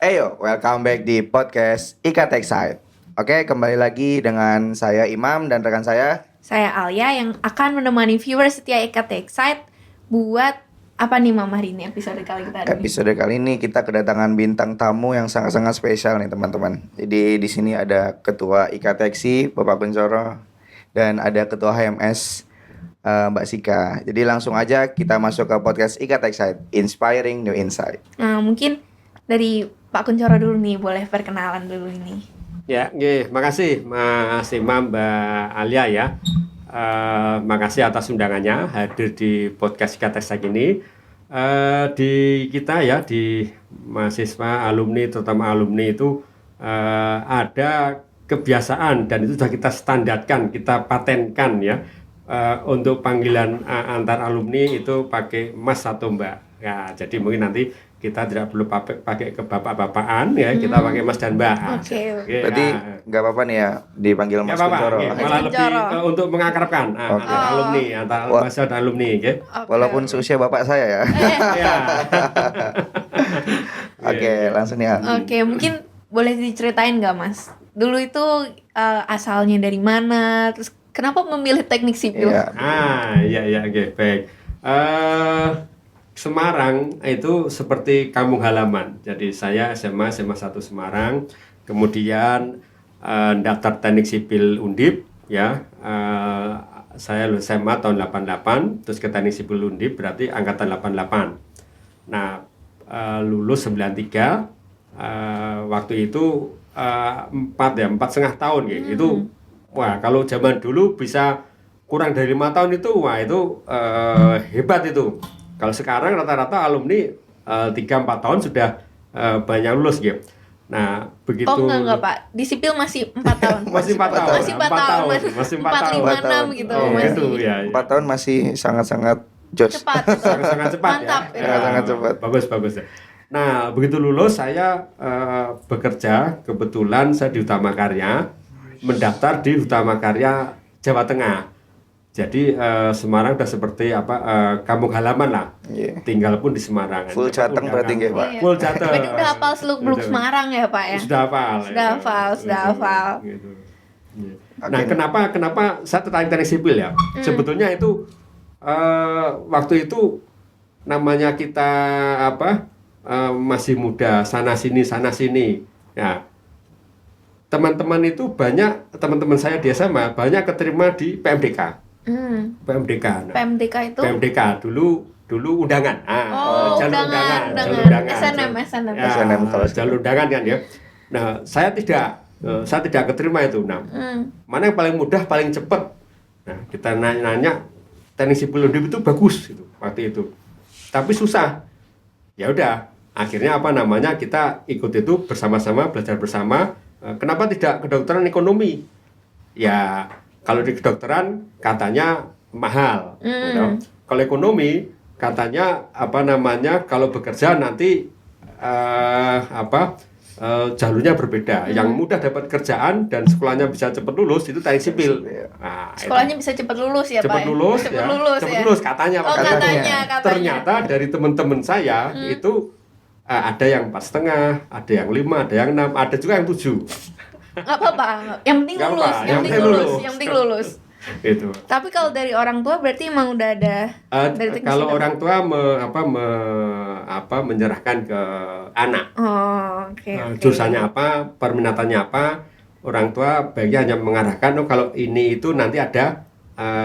Eyo, welcome back di podcast IKT Excite. Oke, kembali lagi dengan saya Imam dan rekan saya. Saya Alia yang akan menemani viewers setia IKT Excite buat apa nih Mam hari ini episode kali kita hari ini? Episode kali ini kita kedatangan bintang tamu yang sangat-sangat spesial nih teman-teman. Jadi di sini ada Ketua IKTEXI Bapak Kuncoro dan ada Ketua HMS Mbak Sika. Jadi langsung aja kita masuk ke podcast IKT Excite, Inspiring New Insight. Nah, mungkin dari Pak Kuncoro dulu nih, boleh perkenalan dulu ini. Ya, makasih Mas Imam, Mbak Alia ya. Makasih atas undangannya hadir di podcast IKTEXI ini. Di kita ya, di mahasiswa, alumni, terutama alumni itu ada kebiasaan dan itu sudah kita standarkan, kita patenkan ya. Untuk panggilan antar alumni itu pakai Mas atau Mbak. Ya, jadi mungkin nanti kita tidak perlu pakai ke bapak-bapakan ya, kita pakai Mas dan Mbak. Oke. Berarti nggak apa-apa nih ya dipanggil Mas Kuncoro. Malah lebih untuk mengakrabkan antar alumni, antar mahasiswa dan alumni. Walaupun seusia bapak saya ya. Oke, langsung ya. Oke, mungkin boleh diceritain nggak Mas? Dulu itu asalnya dari mana? Terus kenapa memilih teknik sipil? Iya, oke, baik. Semarang itu seperti kampung halaman. Jadi saya SMA 1 Semarang, kemudian daftar teknik sipil Undip ya. Saya lulus SMA tahun 88, terus ke teknik sipil Undip berarti angkatan 88. Nah, lulus 93, waktu itu 4,5 tahun ya. Itu wah, kalau zaman dulu bisa kurang dari 5 tahun itu, wah itu hebat itu. Kalau sekarang rata-rata alumni 3-4 tahun sudah banyak lulus gitu. Nah, begitu. Oh enggak Pak, di sipil masih 4 tahun. Masih 4 tahun. Masih 4 tahun. Masih 4, 5, 6 gitu. Itu ya. 4 tahun masih sangat-sangat jos. Cepat. Sangat cepat. Mantap, ya. Sangat cepat. Bagus. Nah, begitu lulus saya bekerja, kebetulan saya di Utama Karya, mendaftar di Utama Karya Jawa Tengah. Jadi Semarang udah seperti kampung halaman lah. Tinggal pun di Semarang. Full Jateng berarti nggih, Pak. Full Jateng. Berarti udah hafal seluk-beluk Semarang ya, Pak ya? Sudah hafal. Gitu. Nah, kenapa saya tertarik teknik sipil ya? Sebetulnya itu waktu itu namanya kita masih muda, sana sini. Ya. Teman-teman itu banyak, teman-teman saya di SMA banyak keterima di PMDK. PMDK. Nah, PMDK dulu undangan. Jalur undangan. SNM. Jalur undangan kan ya. Nah, saya tidak keterima itu. Nah, mana yang paling mudah, paling cepat. Nah, kita nanya teknik sipil Undip itu bagus itu waktu itu. Tapi susah. Ya udah, akhirnya kita ikut itu bersama-sama, belajar bersama. Kenapa tidak kedokteran ekonomi? Ya, kalau di kedokteran katanya mahal. Gitu. Kalau ekonomi katanya kalau bekerja nanti jalurnya berbeda. Yang mudah dapat kerjaan dan sekolahnya bisa cepat lulus itu teknik sipil. Nah, sekolahnya bisa cepat lulus ya, Pak? Cepat lulus katanya. Ternyata dari teman-teman saya itu ada yang 4,5, ada yang 5, ada yang 6, ada juga yang 7. Nggak apa-apa, yang penting lulus. Itu. Tapi kalau dari orang tua berarti emang udah ada. Kalau orang tua menyerahkan ke anak. Oke. Jurusannya apa, perminatannya apa, orang tua baiknya hanya mengarahkan kalau ini itu nanti ada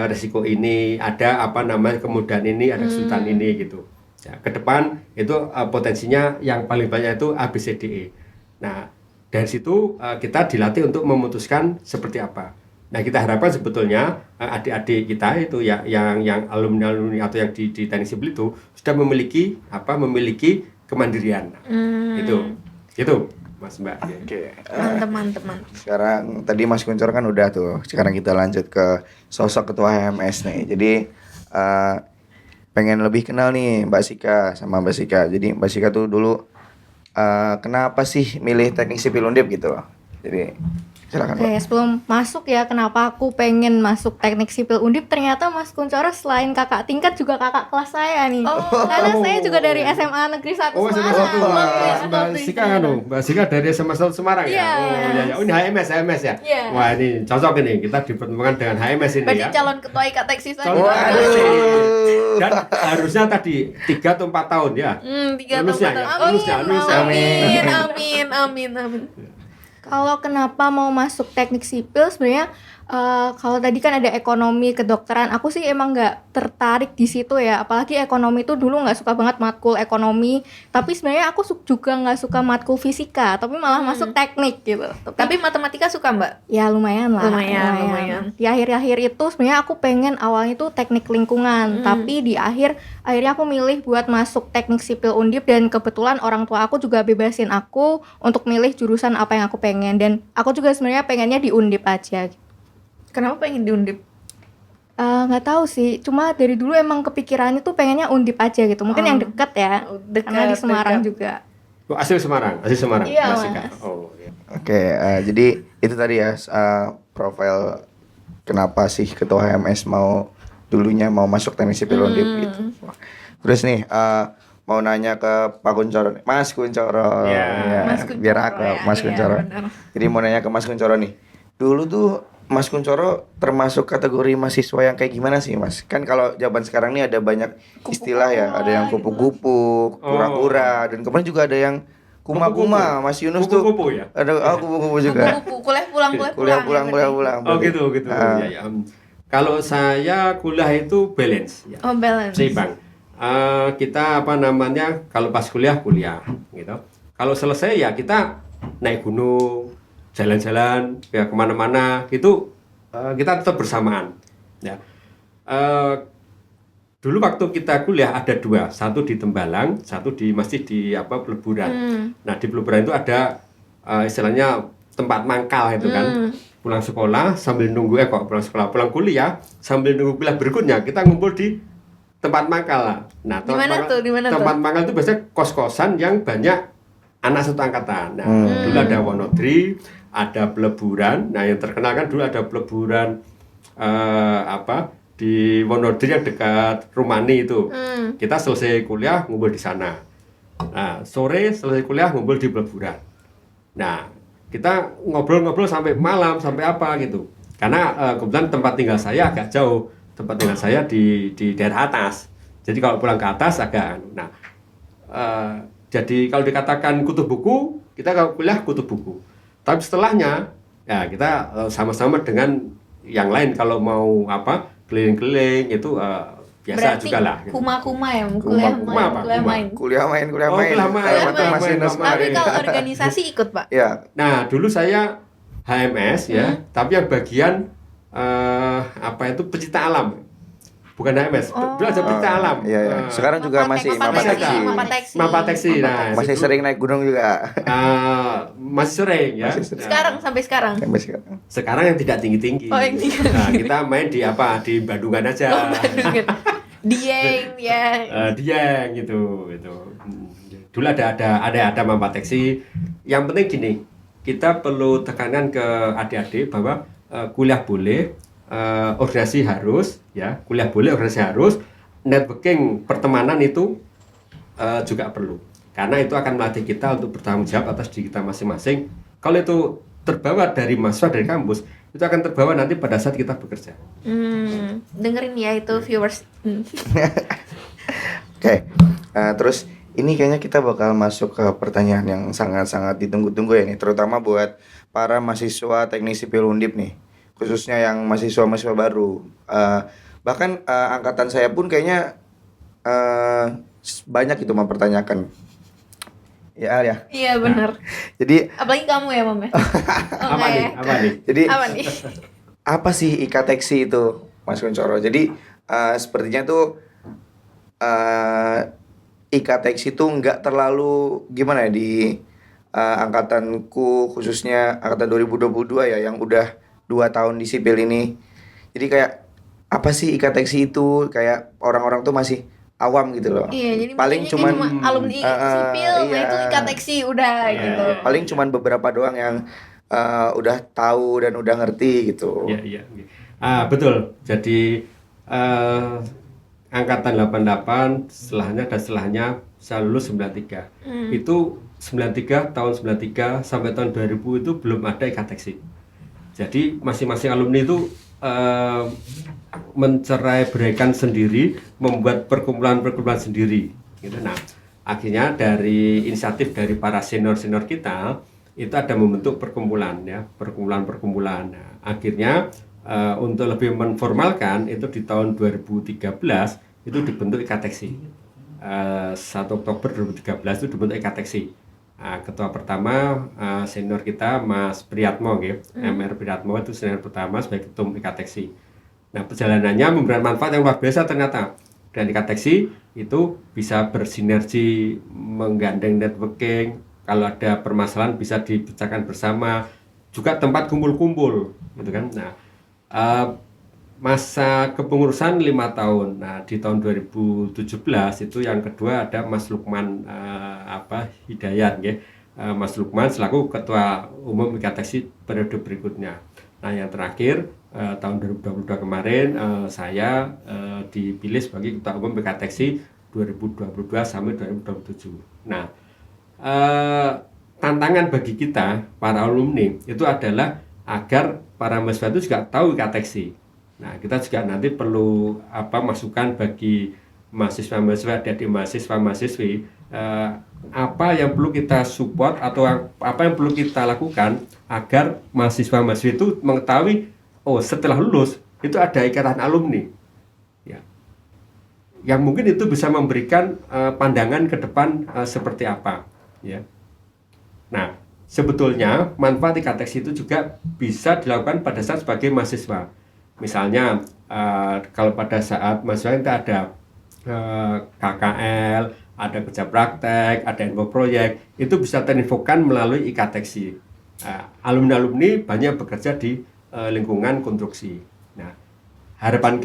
resiko ini, ada kemudahan ini, ada kesulitan ini gitu. Ya, ke depan itu potensinya yang paling banyak itu ABCDE. Nah, dari situ kita dilatih untuk memutuskan seperti apa. Nah, kita harapkan sebetulnya adik-adik kita itu ya yang alumni atau yang di teknik sipil itu sudah memiliki kemandirian. Itu Mas Mbak. Oke. Mantep. Sekarang tadi Mas Kuncoro kan udah tuh. Sekarang kita lanjut ke sosok ketua HMS nih. Jadi pengen lebih kenal nih Mbak Sika sama Mbak Sika. Jadi Mbak Sika tuh dulu kenapa sih milih teknik sipil Undip gitu loh. Jadi Silakan, Oke, Mbak. sebelum masuk ya, kenapa aku pengen masuk teknik sipil Undip? Ternyata Mas Kuncoro selain kakak tingkat juga kakak kelas saya nih. Karena saya juga dari SMA Negeri 1 Oh, SMA Semarang. 1. Iya, Mbak waktu di Sika sana. kan, Mbak Sika dari SMA 1 Semarang ya? Iya. Oh iya, ya. Oh, ini HMS ya? Iya. Wah, ini cocok ini. Kita dipertemukan dengan HMS ini Berarti ya. calon ketua IKTeksi saja. Calon Waduh. Dan harusnya tadi 3 atau 4 tahun ya. 3 Lulusnya tahun. ya? Lulusnya. Amin. Kalau kenapa mau masuk teknik sipil sebenarnya kalau tadi kan ada ekonomi kedokteran, aku sih emang nggak tertarik di situ ya. Apalagi ekonomi itu dulu nggak suka banget matkul ekonomi. Tapi sebenarnya aku juga nggak suka matkul fisika, tapi malah masuk teknik gitu. Tapi matematika suka, Mbak? Ya lumayan lah. Lumayan. Di akhir-akhir itu sebenarnya aku pengen awalnya tuh teknik lingkungan, tapi di akhirnya aku milih buat masuk teknik sipil Undip, dan kebetulan orang tua aku juga bebasin aku untuk milih jurusan apa yang aku pengen, dan aku juga sebenarnya pengennya di Undip aja. Kenapa pengen di Undip? Nggak tahu sih, cuma dari dulu emang kepikirannya tuh pengennya Undip aja gitu. Mungkin yang deket ya, karena di Semarang juga. Oh, asli Semarang. Iya, Mbak Sika. Mas. Oh, iya. Oke, jadi itu tadi ya profil kenapa sih ketua HMS dulunya mau masuk teknik sipil Undip gitu. Terus nih mau nanya ke Pak Kuncoro nih. Mas Kuncoro. Ya. Ya, Mas Kuncoro, biar akrab, ya. Mas Iya, Kuncoro. benar. Jadi mau nanya ke Mas Kuncoro nih. Dulu tuh Mas Kuncoro termasuk kategori mahasiswa yang kayak gimana sih, Mas? Kan kalau zaman sekarang nih ada banyak istilah ya, ada yang kupu-kupu, kura-kura, dan kemarin juga ada yang kuma-kuma. Mas Yunus tuh Kupu-kupu ya? ada kupu-kupu juga. Kupu-kupu, kuliah pulang. Kuliah pulang. Oh gitu. Ah. Ya. Kalau saya kuliah itu balance ya. Oh, balance. Seimbang. Kita kalau pas kuliah gitu. Kalau selesai ya kita naik gunung, jalan-jalan ya kemana-mana gitu, kita tetap bersamaan ya. Dulu waktu kita kuliah ada 2, satu di Tembalang, satu masih di Peleburan. Nah di Peleburan itu ada istilahnya tempat mangkal itu kan. Pulang sekolah sambil nunggu pulang kuliah sambil nunggu kuliah berikutnya kita ngumpul di tempat mangkal lah. Nah, Di mana tuh? tempat mangkal itu biasanya kos-kosan yang banyak anak satu angkatan. Nah, dulu ada Wonodri, ada Peleburan. Nah, yang terkenal kan dulu ada Peleburan di Wonodri yang dekat Rumani itu. Kita selesai kuliah ngumpul di sana. Nah, sore selesai kuliah ngumpul di Peleburan. Nah, kita ngobrol-ngobrol sampai malam, sampai apa gitu. Karena kebetulan tempat tinggal saya agak jauh. Tempat tinggal saya di daerah atas. Jadi kalau pulang ke atas agak. Nah, jadi kalau dikatakan kutub buku, kita kalau kuliah kutub buku. Tapi setelahnya, ya kita sama-sama dengan yang lain. Kalau mau keliling-keliling itu biasa Berarti juga lah. Gitu. kuma-kuma ya, Kuma apa? kuliah Kuma. main. Kuliah main. Kuliah main. Kata Mas Yunus. Tapi kalau organisasi ikut, Pak. Ya, Nah, dulu saya HMS ya, tapi yang bagian pecinta alam. Bukan HMS, dulu ada pecinta alam. iya. Sekarang juga masih Mapateksi. Nah, masih itu, sering naik gunung juga. masih sering ya. Masih sering. Sampai sekarang. Sampai sekarang. Sekarang yang tidak tinggi-tinggi. Oh, yang tinggi. Nah, kita main di Bandungan aja. Dieng ya. Dieng gitu. Dulu ada Mapateksi. Yang penting gini, kita perlu tekankan ke adik-adik bahwa kuliah boleh, organisasi harus, ya. Kuliah boleh, organisasi harus. Networking pertemanan itu juga perlu. Karena itu akan melatih kita untuk bertanggung jawab atas diri kita masing-masing. Kalau itu terbawa dari mahasiswa, dari kampus, itu akan terbawa nanti pada saat kita bekerja. Dengerin ya itu viewers. Oke. Terus ini kayaknya kita bakal masuk ke pertanyaan yang sangat-sangat ditunggu-tunggu ya nih, terutama buat para mahasiswa teknik sipil Undip nih, khususnya yang mahasiswa baru. Bahkan angkatan saya pun kayaknya banyak itu mempertanyakan. Ya, ya. Iya benar. Jadi Apalagi kamu ya, Mom ya. Apa nih? Jadi Apa nih? apa sih IKTeksi itu, Mas Kuncoro? Jadi sepertinya tuh IKTeksi itu nggak terlalu gimana ya di angkatanku, khususnya angkatan 2022 ya, yang udah 2 tahun di sipil ini. Jadi kayak apa sih IKTeksi itu, kayak orang-orang tuh masih awam gitu loh. Iya, jadi paling makanya cuman cuma alumni sipil, nah iya. itu IKTeksi udah gitu. Paling cuman beberapa doang yang udah tahu dan udah ngerti gitu. Iya, iya. Betul. Jadi angkatan 88 setelahnya saya lulus 93. Itu 93 tahun 93 sampai tahun 2000 itu belum ada ikateksi. Jadi masing-masing alumni itu mencerai beraikan sendiri, membuat perkumpulan-perkumpulan sendiri. Gitu. Nah, akhirnya dari inisiatif dari para senior-senior kita itu ada membentuk perkumpulan ya, perkumpulan-perkumpulan. Nah, akhirnya untuk lebih menformalkan itu di tahun 2013 itu dibentuk ikateksi. 1 Oktober 2013 itu dibentuk ikateksi. Ketua pertama senior kita Mas Priyatmo, MR Priyatmo itu senior pertama sebagai ketum ikateksi. Nah, perjalanannya memberikan manfaat yang luar biasa ternyata. Dan ikateksi itu bisa bersinergi, menggandeng networking. Kalau ada permasalahan bisa dibicarakan bersama. Juga tempat kumpul-kumpul, gitu kan. Nah, masa kepengurusan 5 tahun. Nah, di tahun 2017 itu yang kedua ada Mas Lukman Hidayat, ya. Mas Lukman selaku Ketua Umum ikateksi periode berikutnya. Nah, yang terakhir tahun 2022 kemarin saya dipilih sebagai Ketua Umum ikateksi 2022 sampai 2027. Nah, tantangan bagi kita para alumni itu adalah agar para mahasiswa itu juga tahu ikateksi. Nah, kita juga nanti perlu masukan bagi mahasiswa-mahasiswa dan mahasiswa-mahasiswi apa yang perlu kita support atau apa yang perlu kita lakukan agar mahasiswa-mahasiswi itu mengetahui setelah lulus itu ada ikatan alumni. Ya. Yang mungkin itu bisa memberikan pandangan ke depan seperti apa, ya. Nah, sebetulnya manfaat ikateksi itu juga bisa dilakukan pada saat sebagai mahasiswa. Misalnya kalau pada saat mahasiswa kita ada KKL, ada kerja praktek, ada info proyek, itu bisa terinfokan melalui ikateksi. Alumni-alumni banyak bekerja di lingkungan konstruksi. Nah, harapan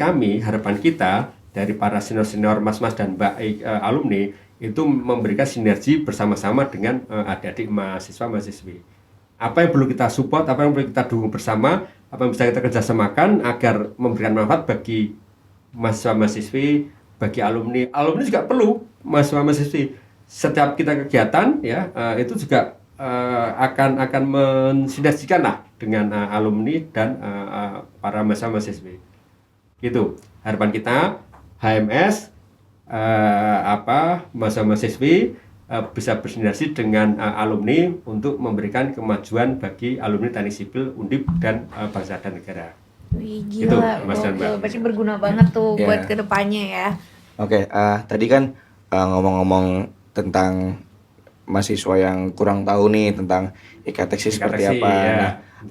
kita dari para senior-senior mas-mas dan mbak alumni itu memberikan sinergi bersama-sama dengan adik-adik mahasiswa-mahasiswi. Apa yang perlu kita support, apa yang perlu kita dukung bersama, apa yang bisa kita kerjasamakan agar memberikan manfaat bagi mahasiswa-mahasiswi, bagi alumni. Alumni juga perlu mahasiswa-mahasiswi. Setiap kita kegiatan ya itu juga akan mensinergikan lah dengan alumni dan para mahasiswa-mahasiswi. Gitu. Harapan kita HMS mahasiswa-mahasiswi bisa bersinergi dengan alumni untuk memberikan kemajuan bagi alumni Teknik Sipil Undip dan bangsa dan negara. Wih, Gitu, gila, Mas dan Mbak. berarti berguna banget tuh Yeah. buat kedepannya ya. Oke, tadi kan ngomong-ngomong tentang mahasiswa yang kurang tahu nih tentang ikateksi seperti Ikateksi, apa. ya.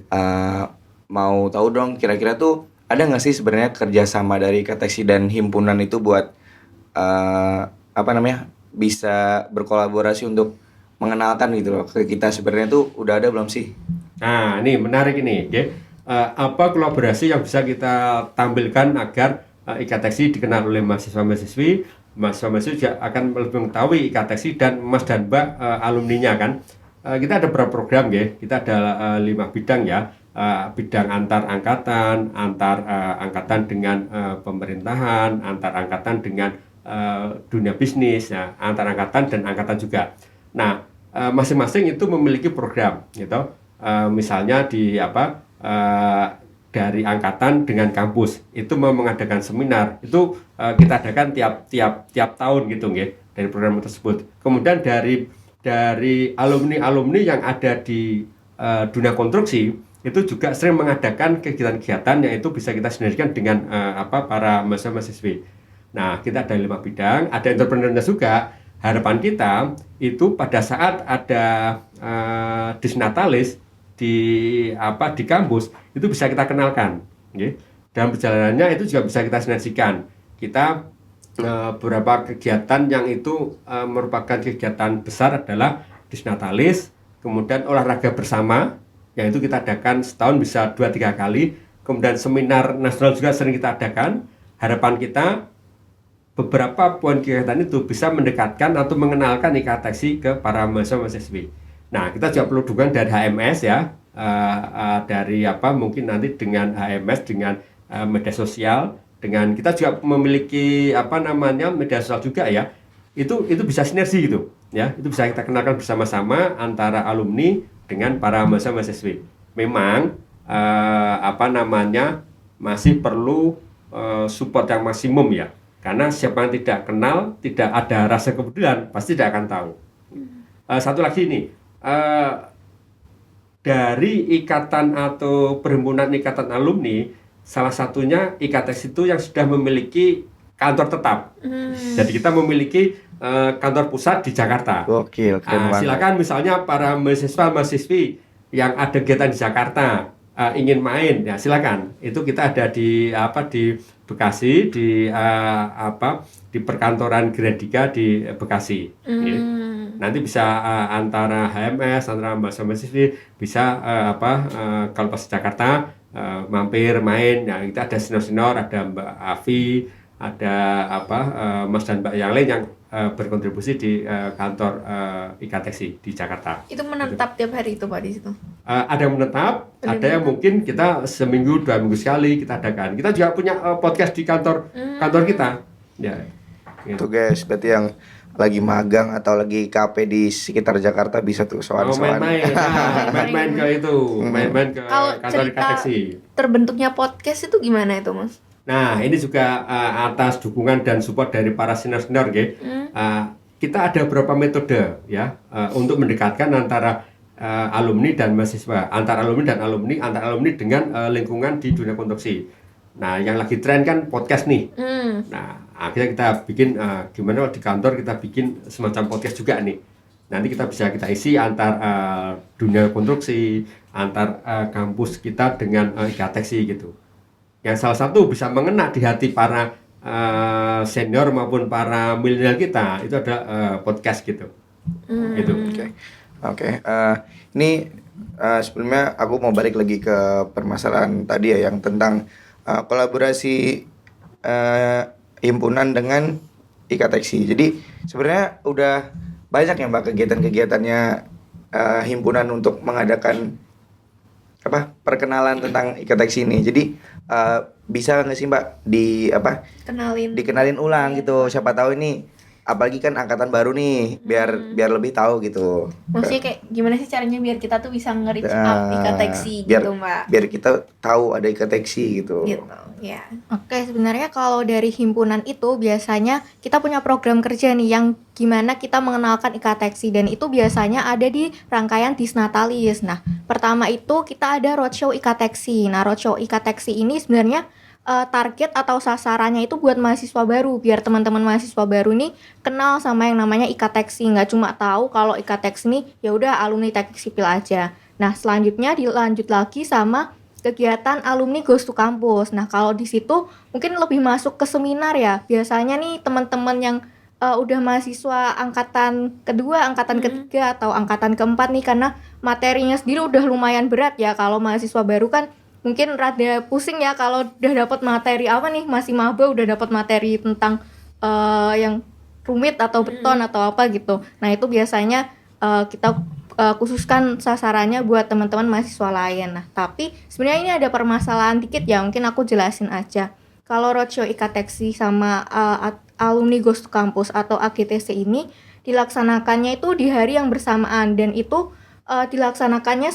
Nah, mau tahu dong kira-kira tuh ada nggak sih sebenarnya kerjasama dari ikateksi dan himpunan itu buat bisa berkolaborasi untuk mengenalkan gitu loh ke kita, sebenarnya tuh udah ada belum sih? Nah, ini menarik ini, ya. Apa kolaborasi yang bisa kita tampilkan agar ikateksi dikenal oleh mahasiswa-mahasiswi, mahasiswa-mahasiswi juga akan lebih mengetahui ikateksi dan mas dan mbak alumninya kan. Kita ada beberapa program, ya. Kita ada 5 bidang ya. Bidang antar angkatan, angkatan dengan pemerintahan, antar angkatan dengan dunia bisnis, ya, antar angkatan dan angkatan juga. Nah, masing-masing itu memiliki program, gitu. Misalnya dari angkatan dengan kampus itu mau mengadakan seminar, itu kita adakan tiap tahun gitu, ya, dari program tersebut. Kemudian dari alumni yang ada di dunia konstruksi itu juga sering mengadakan kegiatan-kegiatan yang itu bisa kita sinergikan dengan para mahasiswa-mahasiswi. Nah, kita ada 5 bidang, ada entrepreneurnya juga. Harapan kita itu pada saat ada disnatalis di kampus itu bisa kita kenalkan, okay? Dalam perjalanannya itu juga bisa kita sinergikan. Kita beberapa kegiatan yang itu merupakan kegiatan besar adalah disnatalis, kemudian olahraga bersama yang itu kita adakan setahun bisa 2-3 kali, kemudian seminar nasional juga sering kita adakan. Harapan kita beberapa poin kegiatan itu bisa mendekatkan atau mengenalkan ikateksi ke para mahasiswa-mahasiswi. Nah, kita juga perlu dukungan dari HMS ya. dari mungkin nanti dengan HMS, dengan media sosial, dengan kita juga memiliki media sosial juga ya, itu bisa sinergi gitu ya, itu bisa kita kenalkan bersama-sama antara alumni dengan para mahasiswa-mahasiswi. Memang masih perlu support yang maksimum ya, karena siapa yang tidak kenal, tidak ada rasa kepedulian, pasti tidak akan tahu. Satu lagi nih, dari ikatan atau perhimpunan ikatan alumni, salah satunya IKTEX itu yang sudah memiliki kantor tetap. Jadi kita memiliki kantor pusat di Jakarta. Gokil, keren banget. Silakan misalnya para mahasiswa-mahasiswi yang ada kegiatan di Jakarta ingin main, ya silakan. Itu kita ada di Bekasi, di perkantoran Grandika di Bekasi. Nanti bisa antara HMS, antara mahasiswa-mahasiswi bisa kalau pas di Jakarta mampir main. Nah, kita ada senior-senior, ada Mbak Afi, ada Mas dan Mbak yang lain yang berkontribusi di kantor IKTEX di Jakarta. Itu menetap tiap hari itu Pak di situ? Ada yang menetap, ada yang mungkin kita seminggu 2 minggu sekali kita adakan. Kita juga punya podcast di kantor kita. Ya. Itu guys, berarti yang lagi magang atau lagi KP di sekitar Jakarta bisa tuh soal-soal. Main-main ke itu, main-main ke Kalau kantor cerita IKTEX. terbentuknya podcast itu gimana itu Mas? Nah, ini juga atas dukungan dan support dari para senior-senior, kita ada beberapa metode ya untuk mendekatkan antara alumni dan mahasiswa, antar alumni dengan lingkungan di dunia konstruksi. Nah, yang lagi tren kan podcast nih. Nah, akhirnya kita bikin gimana di kantor kita bikin semacam podcast juga nih. Nanti kita isi antar dunia konstruksi, antar kampus kita dengan IKTEX gitu. Yang salah satu bisa mengena di hati para senior maupun para milenial kita itu ada podcast gitu. Itu. Oke. Ini sebelumnya aku mau balik lagi ke permasalahan tadi ya yang tentang kolaborasi himpunan dengan IKTEX. Jadi sebenarnya udah banyak ya Mbak kegiatan-kegiatannya himpunan untuk mengadakan perkenalan tentang IKTEX ini. Jadi bisa nggak sih Mbak dikenalin ulang gitu, siapa tahu ini apalagi kan angkatan baru nih biar lebih tahu gitu. Maksudnya kayak gimana sih caranya biar kita tuh bisa nge-reach up IKTEX gitu Mbak? Biar kita tahu ada IKTEX gitu. Ya. Oke, sebenarnya kalau dari himpunan itu biasanya kita punya program kerja nih yang gimana kita mengenalkan IKTEX dan itu biasanya ada di rangkaian Disnatalis. Nah, pertama itu kita ada roadshow IKTEX. Nah, roadshow IKTEX ini sebenarnya target atau sasarannya itu buat mahasiswa baru, biar teman-teman mahasiswa baru nih kenal sama yang namanya IKTEX, nggak cuma tahu kalau IKTEX ini ya udah alumni teknik sipil aja. Nah, selanjutnya dilanjut lagi sama kegiatan alumni Goes to Campus. Nah, kalau di situ mungkin lebih masuk ke seminar ya. Biasanya nih teman-teman yang udah mahasiswa angkatan kedua, angkatan ketiga atau angkatan keempat nih, karena materinya sendiri udah lumayan berat ya. Kalau mahasiswa baru kan mungkin rada pusing ya kalau udah dapat materi masih maba udah dapat materi tentang yang rumit atau beton atau apa gitu. Nah, itu biasanya kita khususkan sasarannya buat teman-teman mahasiswa lain. Nah, tapi sebenarnya ini ada permasalahan dikit ya, mungkin aku jelasin aja. Kalau roadshow IKTEX sama alumni Goes to Campus atau AGTC ini dilaksanakannya itu di hari yang bersamaan, dan itu dilaksanakannya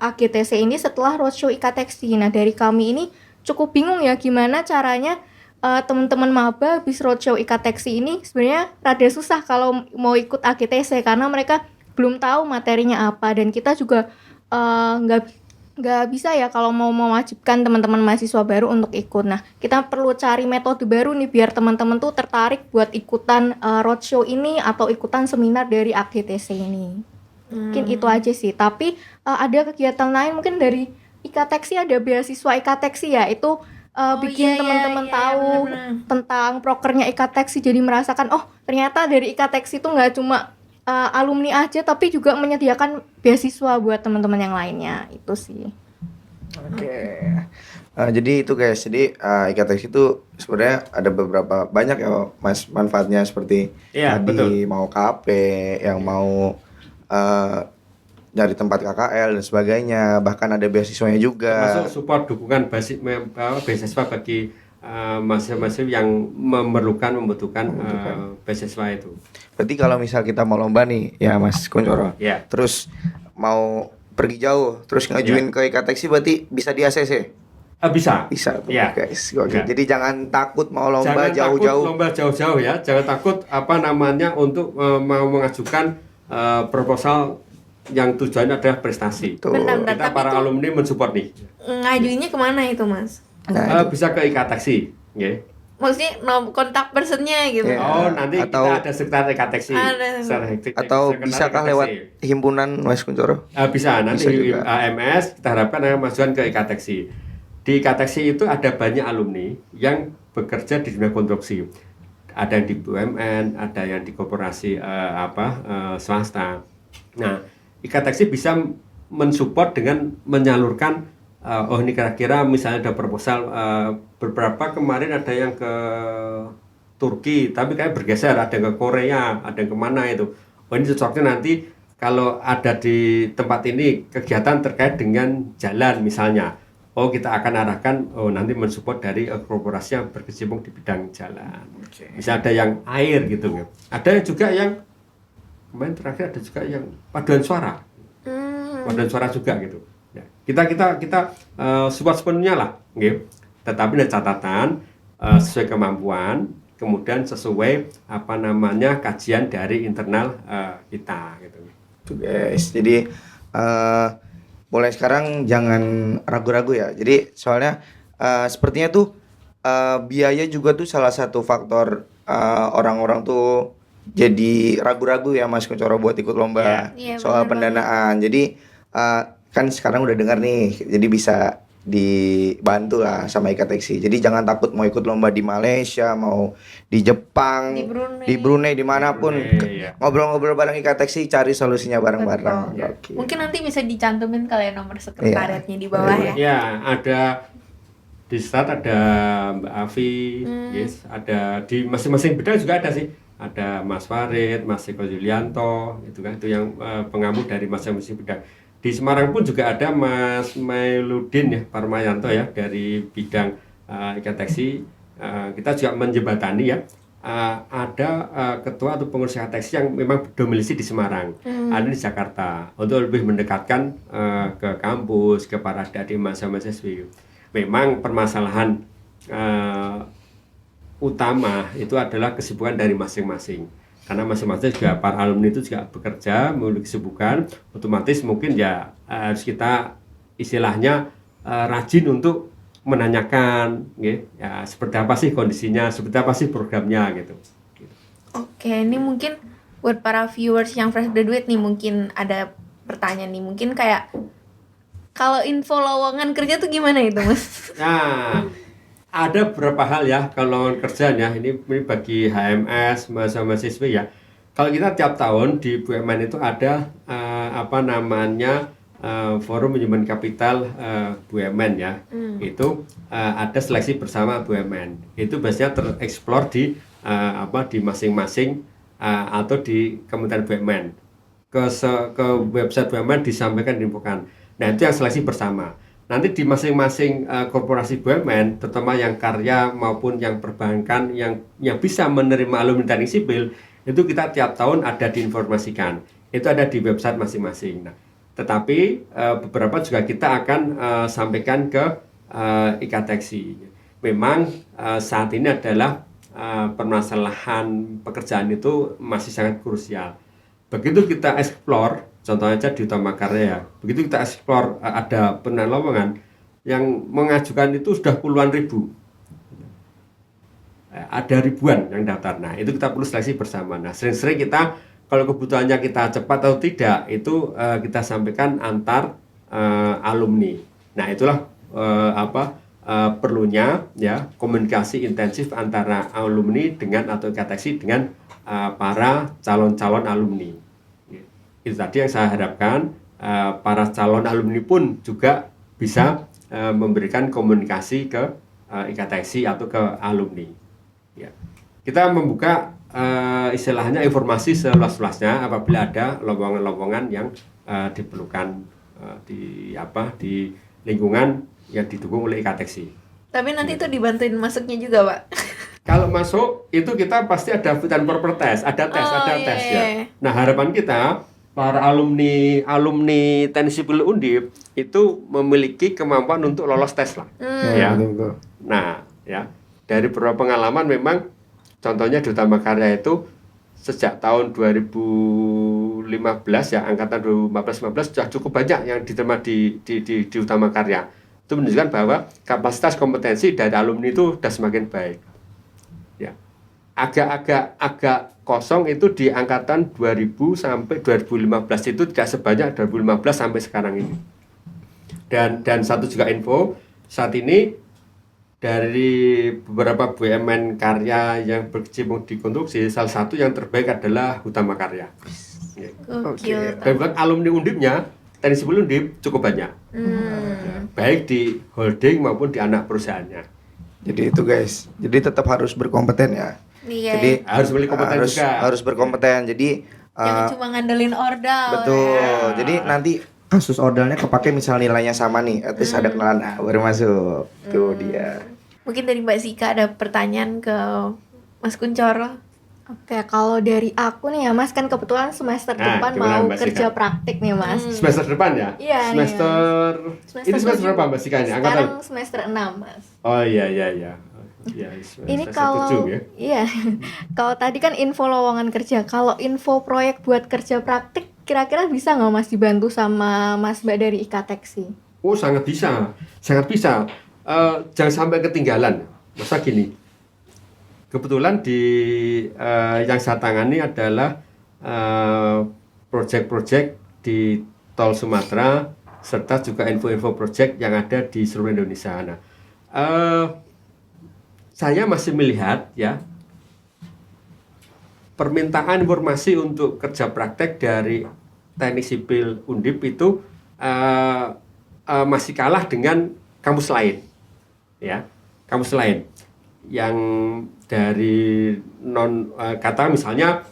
AGTC ini setelah roadshow IKTEX. Nah, dari kami ini cukup bingung ya gimana caranya teman-teman maba habis roadshow IKTEX ini sebenarnya rada susah kalau mau ikut AGTC karena mereka belum tahu materinya apa, dan kita juga nggak bisa ya kalau mau mewajibkan teman-teman mahasiswa baru untuk ikut. Nah, kita perlu cari metode baru nih biar teman-teman tuh tertarik buat ikutan roadshow ini atau ikutan seminar dari AGTC ini. Mungkin itu aja sih. Tapi ada kegiatan lain mungkin dari IKTEX, ada beasiswa IKTEX ya, itu bikin teman-teman tahu tentang prokernya IKTEX, jadi merasakan ternyata dari IKTEX itu nggak cuma alumni aja tapi juga menyediakan beasiswa buat teman-teman yang lainnya. Itu sih. Oke. Jadi itu guys, jadi IKTEX itu sebenarnya ada beberapa banyak ya Mas manfaatnya, seperti tadi betul. Mau KP, yang mau nyari tempat KKL dan sebagainya, bahkan ada beasiswanya juga. Termasuk support dukungan beasiswa bagi mahasiswa-mahasiswa yang membutuhkan beasiswa itu. Berarti kalau misal kita mau lomba nih ya Mas Kuncoro, Ya. terus mau pergi jauh, terus ngajuin ke IKTeksi berarti bisa di ACC? Bisa. Bisa tuh Ya. guys. Oke. Ya. Jadi jangan takut mau lomba Jangan takut jauh-jauh. lomba jauh-jauh ya. Jangan takut untuk mau mengajukan proposal yang tujuannya adalah prestasi. Tuh. Benar-benar. Kita Tapi para itu alumni mensupport nih. ngajuinnya kemana itu Mas? Nah, Bisa ke IKTeksi, ya. Maksudnya kontak personnya gitu. Iya. Oh, nanti Atau- kita ada sekretariat IKTeksi. Ada. atau bisakah lewat himpunan Mas Kuncoro? Bisa, nanti Bisa juga. AMS kita harapkan akan masukkan ke IKTeksi. Di IKTeksi itu ada banyak alumni yang bekerja di dunia konstruksi. Ada yang di BUMN, ada yang di korporasi swasta. Nah, IKTeksi bisa mensupport dengan menyalurkan ini kira-kira misalnya ada proposal beberapa kemarin ada yang ke Turki, tapi kayak bergeser, ada yang ke Korea, ada yang kemana itu. Oh, ini cocoknya nanti kalau ada di tempat ini kegiatan terkait dengan jalan misalnya. Oh, kita akan arahkan nanti mensupport dari korporasi yang berkecimpung di bidang jalan. Bisa ada yang air gitu ya. Ada yang juga yang kemarin terakhir ada juga yang paduan suara. Paduan suara juga gitu. Ya, kita support sepenuhnya lah, gitu. Tetapi ada catatan sesuai kemampuan, kemudian sesuai kajian dari internal kita gitu. Tuh guys. Jadi mulai sekarang jangan ragu-ragu ya. Jadi soalnya sepertinya tuh biaya juga tuh salah satu faktor orang-orang tuh jadi ragu-ragu ya Mas Kuncoro buat ikut lomba Iya, soal benar pendanaan. Jadi kan sekarang udah dengar nih, jadi bisa dibantu lah sama IKTeksi. Jadi jangan takut mau ikut lomba di Malaysia, mau di Jepang, Di Brunei. dimanapun. Brunei, ya. Ngobrol-ngobrol bareng IKTeksi, cari solusinya bareng-bareng. Betul. Oke. Mungkin nanti bisa dicantumin kalian nomor sekretariatnya di bawah ya. Ya, ada di start ada Mbak Avi, yes, ada di masing-masing bidang juga ada sih. Ada Mas Farid, Mas Eko Yulianto, itu kan itu yang pengamu dari masing-masing bidang. Di Semarang pun juga ada Mas Mailudin ya, Parmayanto ya dari bidang IKTeksi. Kita juga menjembatani ya. Ada ketua atau pengurus IKTeksi yang memang berdomisili di Semarang, ada di Jakarta untuk lebih mendekatkan ke kampus, ke para adik-adik mahasiswa. Memang permasalahan utama itu adalah kesibukan dari masing-masing. Karena masing-masing juga para alumni itu juga bekerja, memiliki kesibukan, otomatis mungkin ya harus kita istilahnya rajin untuk menanyakan, ya seperti apa sih kondisinya, seperti apa sih programnya gitu. Oke, ini mungkin buat para viewers yang fresh graduate nih mungkin ada pertanyaan nih, mungkin kayak kalau info lowongan kerja tuh gimana itu Mas? Nah, ada beberapa hal ya kalau lowongan kerjaan ya, ini bagi HMS, mahasiswa ya. Kalau kita tiap tahun di BUMN itu ada forum manajemen kapital BUMN ya. Itu ada seleksi bersama BUMN. Itu biasanya tereksplor di masing-masing atau di Kementerian BUMN. Ke website BUMN disampaikan diinfokan. Nah, itu yang seleksi bersama. Nanti di masing-masing korporasi BUMN, terutama yang karya maupun yang perbankan yang bisa menerima alumni teknik sipil, itu kita tiap tahun ada diinformasikan. Itu ada di website masing-masing. Nah, tetapi beberapa juga kita akan sampaikan ke IKTeksi. Memang saat ini adalah permasalahan pekerjaan itu masih sangat krusial. Begitu kita explore, contohnya aja di Utama Karya, begitu kita explore ada penelowongan yang mengajukan itu sudah puluhan ribu, ada ribuan yang daftar. Nah, itu kita perlu seleksi bersama. Nah, sering-sering kita kalau kebutuhannya kita cepat atau tidak itu kita sampaikan antar alumni. Nah, itulah perlunya ya komunikasi intensif antara alumni dengan atau IKTeksi dengan para calon-calon alumni. Itu tadi yang saya harapkan, para calon alumni pun juga bisa memberikan komunikasi ke IKTeksi atau ke alumni. Ya. Kita membuka istilahnya informasi seluas-luasnya apabila ada lowongan-lowongan yang diperlukan di lingkungan yang didukung oleh IKTeksi. Tapi nanti itu dibantuin masuknya juga, Pak. Kalau masuk itu kita pasti ada fit and proper test, ada tes, Oh, ada iya, tes iya. ya. Nah, harapan kita para alumni Teknik Sipil Undip itu memiliki kemampuan untuk lolos tes lah. Ya. betul. Nah, ya dari beberapa pengalaman memang contohnya di Utama Karya itu sejak tahun 2015 ya, angkatan 2014-15 sudah cukup banyak yang diterima di Utama Karya. Itu menunjukkan bahwa kapasitas kompetensi dari alumni itu sudah semakin baik. Ya. Agak kosong itu di angkatan 2000 sampai 2015 itu tidak sebanyak 2015 sampai sekarang ini. Dan satu juga info, saat ini dari beberapa BUMN karya yang berkecimpung di konstruksi, salah satu yang terbaik adalah Utama Karya. Ya. Gokil. Dan bukan alumni Undipnya, Teknik Sipil Undip cukup banyak. Ya, baik di holding maupun di anak perusahaannya. Jadi itu guys, jadi tetap harus berkompeten ya. Iya. Jadi Harus memiliki kompeten juga. harus berkompeten. Jadi Jangan cuma ngandelin ordal. betul. Ya. Jadi nanti kasus ordalnya kepake misal nilainya sama nih, at least ada kenalan baru masuk. Tuh dia. Mungkin dari Mbak Sika ada pertanyaan ke Mas Kuncoro. Oke, kalau dari aku nih ya Mas, kan kebetulan semester Nah, depan gimana, mau Mbak kerja Sika? praktik nih Mas. Semester depan ya? Iya, Semester Semester ini semester 7. berapa Mbak Sika ini? Sekarang semester 6 Mas. Oh iya. Ya, Ini kalau ya. iya, kalau tadi kan info lowongan kerja, kalau info proyek buat kerja praktik kira-kira bisa nggak Mas dibantu sama Mas Mbak dari IKTeksi? Oh sangat bisa. Jangan sampai ketinggalan. Masa gini, kebetulan di yang saya tangani adalah proyek-proyek di Tol Sumatera serta juga info-info proyek yang ada di seluruh Indonesia. Nah, saya masih melihat ya permintaan informasi untuk kerja praktek dari Teknik Sipil Undip itu masih kalah dengan kampus lain, ya kampus lain yang dari kata misalnya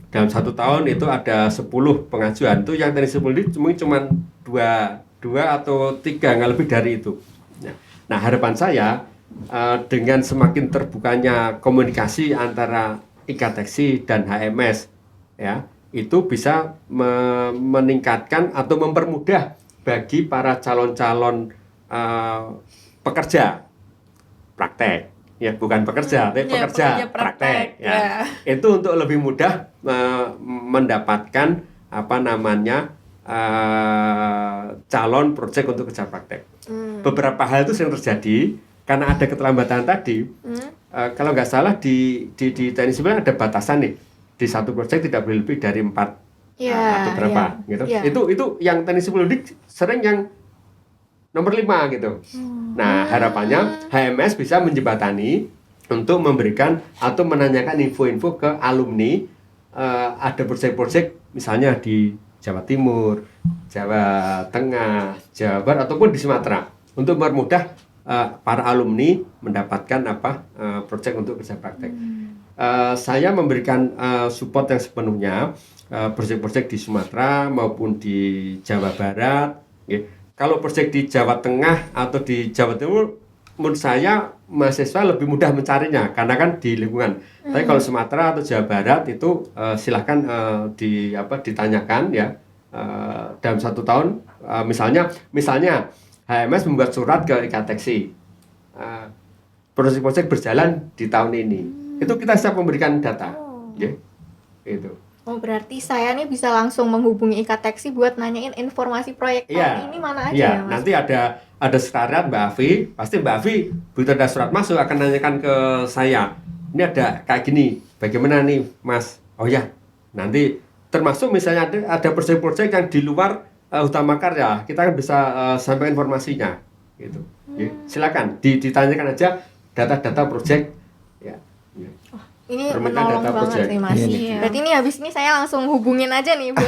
dalam 1 tahun itu ada 10 pengajuan, itu yang Teknik Sipil Undip mungkin cuma dua atau 3, nggak lebih dari itu. Nah harapan saya dengan semakin terbukanya komunikasi antara IKTeksi dan HMS ya, itu bisa meningkatkan atau mempermudah bagi para calon-calon pekerja praktek ya, bukan pekerja tapi pekerja praktek ya. Itu untuk lebih mudah mendapatkan calon proyek untuk kerja praktek. Beberapa hal itu sering terjadi karena ada keterlambatan tadi. Kalau nggak salah di Teknik Sipil ada batasan nih, di satu proyek tidak boleh lebih dari 4 atau berapa gitu. Itu yang Teknik Sipil sering yang nomor 5 gitu. Nah harapannya HMS bisa menjembatani untuk memberikan atau menanyakan info-info ke alumni. Ada proyek-proyek misalnya di Jawa Timur, Jawa Tengah, Jawa Barat ataupun di Sumatera untuk mempermudah para alumni mendapatkan proyek untuk kerja praktek. Saya memberikan support yang sepenuhnya proyek-proyek di Sumatera maupun di Jawa Barat. Kalau proyek di Jawa Tengah atau di Jawa Timur, menurut saya mahasiswa lebih mudah mencarinya karena kan di lingkungan. Tapi kalau Sumatera atau Jawa Barat itu silakan ditanyakan ya dalam 1 tahun. Misalnya HMS membuat surat ke IKTeksi, proyek-proyek berjalan di tahun ini, itu kita siap memberikan data, itu. Oh berarti saya nih bisa langsung menghubungi IKTeksi buat nanyain informasi proyek tahun ini mana aja ya Mas? Nanti ada sekretariat Mbak Afi, pasti Mbak Afi begitu ada surat masuk akan nanyakan ke saya, ini ada kayak gini, bagaimana nih Mas? Oh ya, nanti termasuk misalnya ada proyek-proyek yang di luar Utama Karya, kita kan bisa sampaikan informasinya, gitu. Silakan ditanyakan aja data-data proyek, ya. Ini menolong banget nih Mas. Iya. Berarti ini habis ini saya langsung hubungin aja nih buat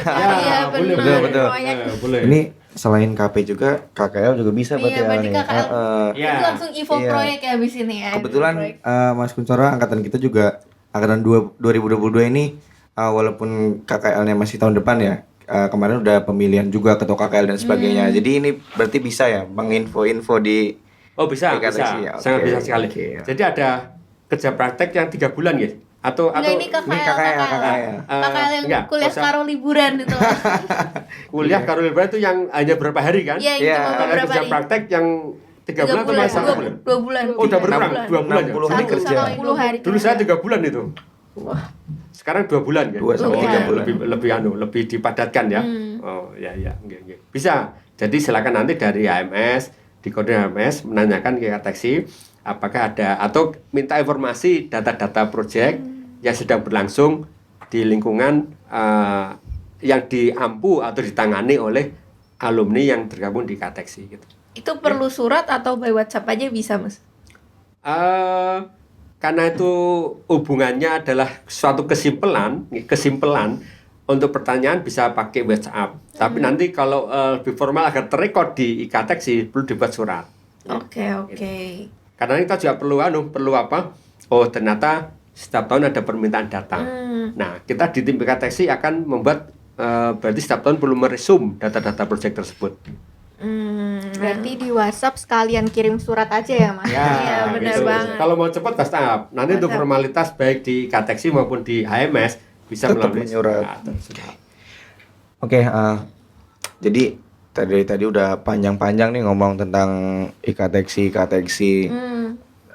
boleh, betul. proyek. Boleh. Ini selain KP juga KKL juga bisa Iya, berarti nih. KKL Iya. itu langsung info Iya. proyek ya abis ini ya. Kebetulan Proyek. Mas Kuncoro angkatan kita juga angkatan 2022 ini walaupun KKL-nya masih tahun depan ya, kemarin udah pemilihan juga ketua KKL dan sebagainya. Jadi ini berarti bisa ya menginfo-info di Oh bisa, Deteksi ya, sangat oke, bisa sekali. oke. Jadi ada kerja praktek yang 3 bulan ya? Atau Enggak, ini KKL yang enggak, kuliah usah. karo liburan itu. kuliah karo liburan itu yang hanya berapa hari kan? Iya, Iya. yang cuma Kalau beberapa kerja hari. praktek yang 3 bulan atau malah 1 bulan? 2 bulan. Oh, udah 3 berkurang, bulan. 2 bulan ya? 60 hari Satu kerja. sama 10 hari. Dulu saya 3 bulan itu. Sekarang 2 bulan kan? 2 sampai 3 bulan. Lebih dipadatkan ya. Oh ya ya, nggih. Bisa. Jadi silakan nanti dari HMS, di kode HMS menanyakan ke Kateksi apakah ada atau minta informasi data-data proyek yang sedang berlangsung di lingkungan yang diampu atau ditangani oleh alumni yang tergabung di Kateksi gitu. Itu perlu surat atau by WhatsApp aja bisa, Mas? Karena itu hubungannya adalah suatu kesimpulan untuk pertanyaan bisa pakai WhatsApp. Tapi nanti kalau lebih formal agar terrekod di Ikateksi perlu dibuat surat. Oke. Karena kita juga perlu apa? Oh ternyata setiap tahun ada permintaan data. Nah kita di tim Ikateksi akan membuat berarti setiap tahun perlu meresum data-data proyek tersebut. Berarti di WhatsApp sekalian kirim surat aja ya Mas? Iya, benar banget. Kalau mau cepat WhatsApp. Nanti untuk formalitas baik di Ikateksi maupun di HMS bisa Tetap melalui menyurat. surat. Oke, jadi tadi udah panjang-panjang nih ngomong tentang Ikateksi.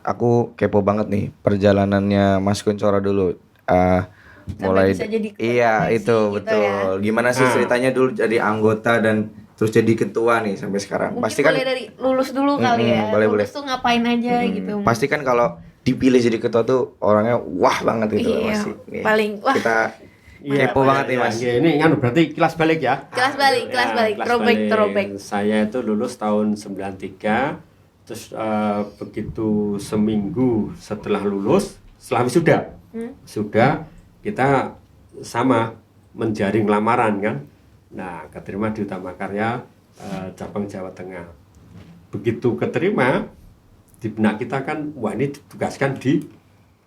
Aku kepo banget nih perjalanannya Mas Kuncoro dulu. Mulai bisa jadi ketua iya Ikateksi itu gitu betul. Gimana sih ceritanya dulu jadi anggota dan terus jadi ketua nih sampai sekarang? Mungkin Pasti kan boleh dari lulus dulu kali ya. boleh. Lulus tuh ngapain aja gitu. pasti kan kalau dipilih jadi ketua tuh orangnya wah banget gitu Iya, pasti. Nih, paling wah. kita kepo banget nih Mas. Ini kan berarti kelas balik ya. Kelas balik. Throwback. Saya itu lulus tahun 93. Terus begitu seminggu setelah lulus, setelah wisuda, sudah kita sama menjaring lamaran kan. Nah, keterima di Utama Karya cabang Jawa Tengah. Begitu keterima, di benak kita kan, wah ini ditugaskan di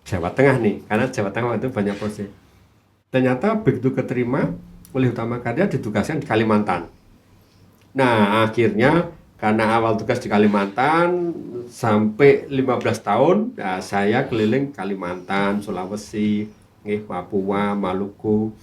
Jawa Tengah nih, karena Jawa Tengah itu banyak proyek. Ternyata begitu keterima oleh Utama Karya ditugaskan di Kalimantan. Nah, akhirnya karena awal tugas di Kalimantan sampai 15 tahun, nah, saya keliling Kalimantan, Sulawesi, Papua, Maluku,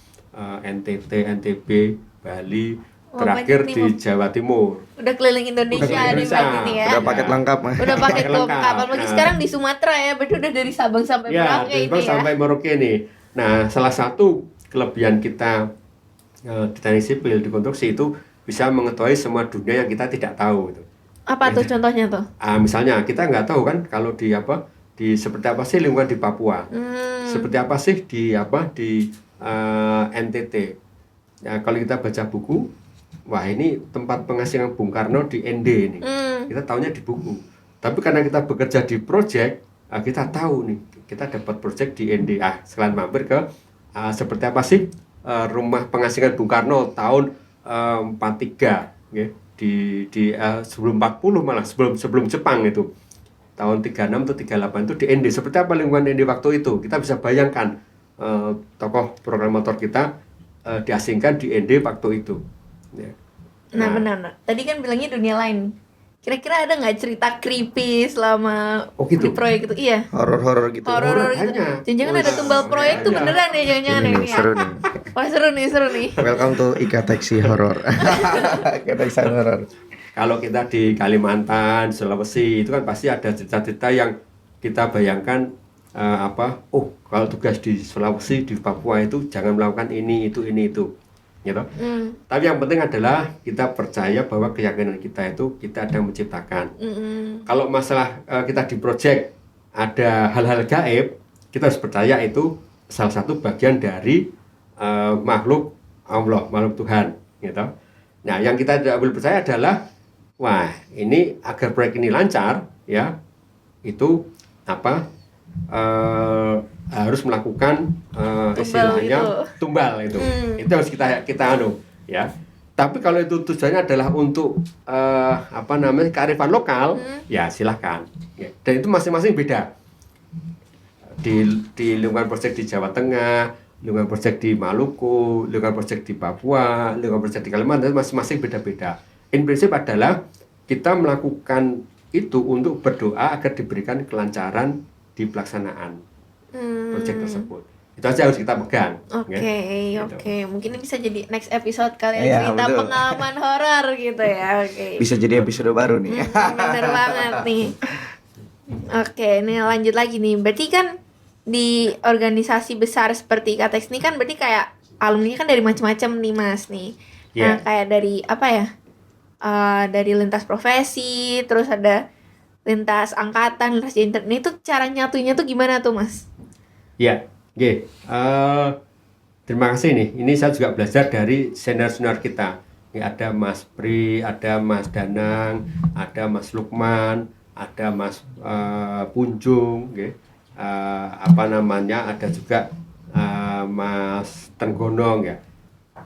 NTT, NTB, Bali, terakhir banyak nih, di Jawa Timur. Udah keliling Indonesia nih berarti nih ya. Udah paket lengkap Mas. Udah pakai Paket lengkap. kapal lagi Nah. sekarang di Sumatera ya, berarti udah dari Sabang sampai Ya, Merauke dari ini Sabang ya. sampai Merauke nih. Nah, salah satu kelebihan kita di teknik sipil di konstruksi itu bisa mengetahui semua dunia yang kita tidak tahu itu. Apa tuh contohnya tuh? Misalnya kita nggak tahu kan kalau di seperti apa sih lingkungan di Papua, seperti apa sih di NTT. Ya, kalau kita baca buku, wah ini tempat pengasihan Bung Karno di ND ini, kita tahunya di buku. Tapi karena kita bekerja di proyek, kita tahu nih, kita dapat proyek di ND. Sekalian mampir ke seperti apa sih rumah pengasihan Bung Karno tahun 43, ya. Di sebelum 40 malah sebelum Jepang itu tahun 36 atau 38 itu di ND. Seperti apa lingkungan ND waktu itu, kita bisa bayangkan tokoh programator kita diasingkan di ND waktu itu ya. Nah benar. Tadi kan bilangnya dunia lain. Kira-kira ada nggak cerita creepy selama gitu? di proyek itu? Iya. Horor-horor gitu. Horor gitu. banyak. Jangan-jangan ada tumbal proyek tuh beneran ya, jangan-jangan Ini ini nih, ya. seru nih. Wah seru nih. Welcome to Ikateksi Horor. Ikateksi Horor. Kalau kita di Kalimantan, Sulawesi itu kan pasti ada cerita-cerita yang kita bayangkan kalau tugas di Sulawesi, di Papua itu jangan melakukan ini itu gitu. Tapi yang penting adalah kita percaya bahwa keyakinan kita itu kita ada menciptakan. Kalau masalah kita di project ada hal-hal gaib, kita harus percaya itu salah satu bagian dari makhluk Allah, makhluk Tuhan gitu. Nah, yang kita tidak boleh percaya adalah wah, ini agar proyek ini lancar ya, itu harus melakukan istilahnya tumbal itu. Itu harus kita ya. Tapi kalau itu tujuannya adalah untuk kearifan lokal, ya silahkan. Ya. Dan itu masing-masing beda. Di lingkungan proyek di Jawa Tengah lingkungan project di Maluku, lingkungan project di Papua, lingkungan project di Kalimantan masing-masing beda-beda. In prinsip adalah kita melakukan itu untuk berdoa agar diberikan kelancaran di pelaksanaan project tersebut. Itu aja harus kita pegang. Oke, ya. oke. Mungkin ini bisa jadi next episode kalian Iya, cerita betul. pengalaman horor gitu ya. Oke. Bisa jadi episode baru nih. Bener banget nih. Oke, ini lanjut lagi nih. Berarti kan di organisasi besar seperti IKTX ini kan berarti kayak alumni kan dari macam-macam nih Mas nih. Nah, Iya. kayak dari apa ya? Dari lintas profesi, terus ada lintas angkatan, lintas gender. Ini tuh cara nyatunya tuh gimana tuh Mas? Ya, oke. Terima kasih nih. Ini saya juga belajar dari senior-senior kita. Ya, ada Mas Pri, ada Mas Danang, ada Mas Lukman, ada Mas Punjung, oke. Ada juga Mas Tenggonong ya.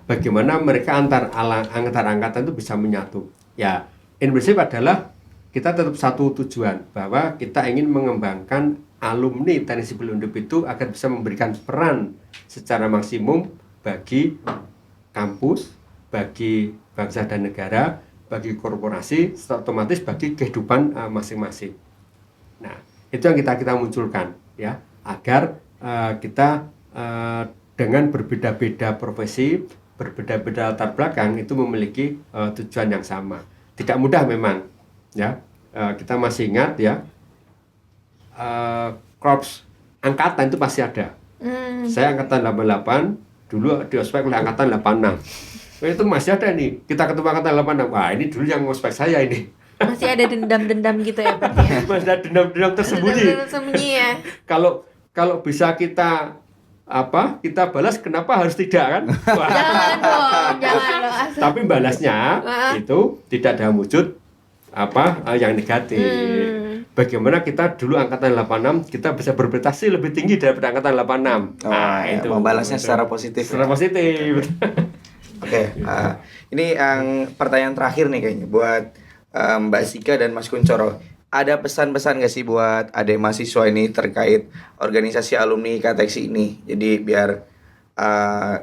Bagaimana mereka antar angkatan itu bisa menyatu? Ya, in prinsip adalah kita tetap satu tujuan bahwa kita ingin mengembangkan alumni Teknik Sipil Undip itu agar bisa memberikan peran secara maksimum bagi kampus, bagi bangsa dan negara, bagi korporasi, otomatis bagi kehidupan masing-masing. Nah, itu yang kita munculkan ya, agar kita dengan berbeda-beda profesi, berbeda-beda latar belakang itu memiliki tujuan yang sama. Tidak mudah memang ya. Kita masih ingat ya, korps angkatan itu pasti ada. Saya angkatan 88, dulu di ospek oleh angkatan 86. Itu masih ada nih. Kita ketemu angkatan 86. Wah, ini dulu yang ospek saya ini. Masih ada dendam-dendam gitu ya berarti ya? Masih ada dendam-dendam tersembunyi. Dendam-dendam tersembunyi ya? Kalau bisa kita balas, kenapa harus tidak kan? Wah. Jangan dong. Tapi balasnya itu tidak dalam wujud yang negatif. Bagaimana kita dulu angkatan 86 kita bisa berprestasi lebih tinggi daripada angkatan 86. Itu membalasnya secara positif. Secara positif. Oke, ini yang pertanyaan terakhir nih kayaknya buat Mbak Sika dan Mas Kuncoro. Ada pesan-pesan gak sih buat adik mahasiswa ini terkait organisasi alumni IKTX ini? Jadi biar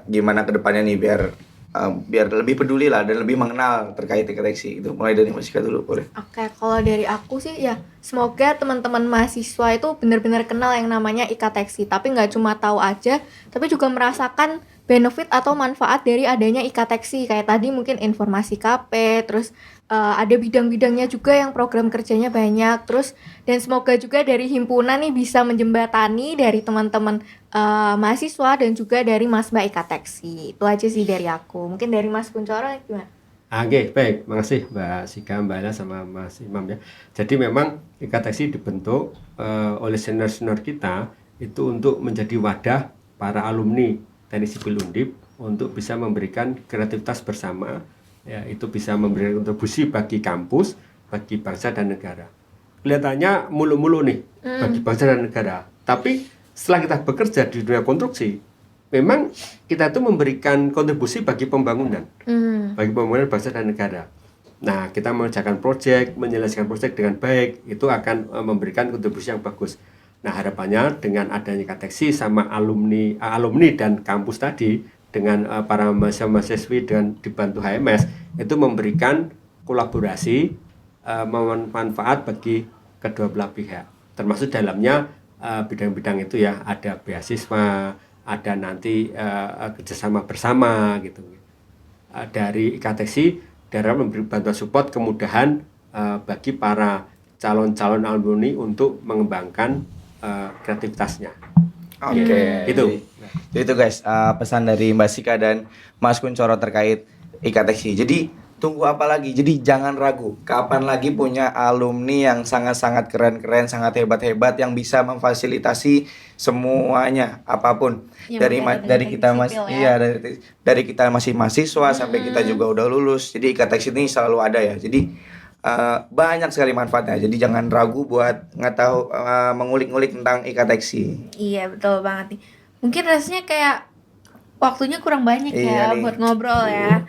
gimana ke depannya nih biar lebih peduli lah dan lebih mengenal terkait IKTX itu. Mulai dari Mas Sika dulu boleh. Oke, kalau dari aku sih ya semoga teman-teman mahasiswa itu benar-benar kenal yang namanya IKTX, tapi nggak cuma tahu aja, tapi juga merasakan benefit atau manfaat dari adanya IKTX. Kayak tadi mungkin informasi KP, terus ada bidang-bidangnya juga yang program kerjanya banyak, terus dan semoga juga dari himpunan nih bisa menjembatani dari teman-teman mahasiswa dan juga dari Mas Mbak IKTX. Itu aja sih dari aku. Mungkin dari Mas Kuncoro gimana? Oke, baik. Makasih Mbak Sika, Mbak Ella, sama Mas Imam ya. Jadi memang IKTX dibentuk oleh senior-senior kita itu untuk menjadi wadah para alumni Teknik Sipil Undip untuk bisa memberikan kreativitas bersama, ya, itu bisa memberikan kontribusi bagi kampus, bagi bangsa dan negara. Kelihatannya mulu-mulu nih bagi bangsa dan negara. Tapi setelah kita bekerja di dunia konstruksi, memang kita itu memberikan kontribusi bagi pembangunan, bagi pembangunan bangsa dan negara. Nah, kita mengerjakan proyek, menyelesaikan proyek dengan baik, itu akan memberikan kontribusi yang bagus. Nah, harapannya dengan adanya IKTX sama alumni dan kampus tadi, dengan para mahasiswa-mahasiswi dengan dibantu HMS, itu memberikan kolaborasi, manfaat bagi kedua belah pihak. Termasuk dalamnya bidang-bidang itu ya, ada beasiswa, ada nanti kerjasama bersama gitu. Dari IKTX dalam memberi bantuan support kemudahan bagi para calon-calon alumni untuk mengembangkan kreativitasnya. Oke. Itu guys, pesan dari Mbak Sika dan Mas Kuncoro terkait IKTX. Jadi tunggu apa lagi? Jadi jangan ragu. Kapan lagi punya alumni yang sangat-sangat keren-keren, sangat hebat-hebat yang bisa memfasilitasi semuanya apapun. Yang Dari kita dari kita masih mahasiswa sampai kita juga udah lulus. Jadi IKTX ini selalu ada ya. Jadi banyak sekali manfaatnya. Jadi jangan ragu buat mengulik-ngulik tentang IKTX. Iya, betul banget nih. Mungkin rasanya kayak waktunya kurang banyak ya buat ngobrol ya.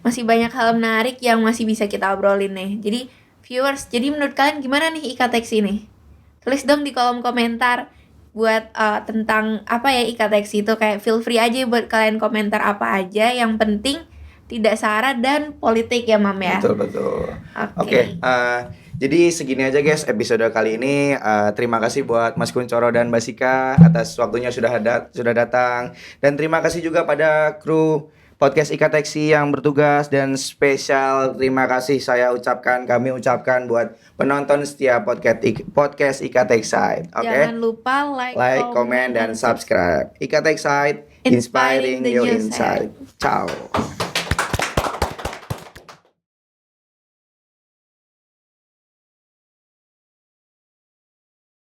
Masih banyak hal menarik yang masih bisa kita obrolin nih. Jadi viewers, jadi menurut kalian gimana nih IKTX ini? Tulis dong di kolom komentar. buat tentang apa ya IKTX itu, kayak feel free aja buat kalian komentar apa aja, yang penting tidak sara dan politik ya Mam ya. Betul. Oke. Jadi segini aja guys episode kali ini. Terima kasih buat Mas Kuncoro dan Mbak Sika atas waktunya sudah datang, dan terima kasih juga pada kru podcast IKTeksi yang bertugas, dan spesial terima kasih kami ucapkan buat penonton setia podcast IKTeksi. Oke. Jangan lupa Like, comment, dan subscribe. IKTeksi, inspiring the your new insight. Ciao.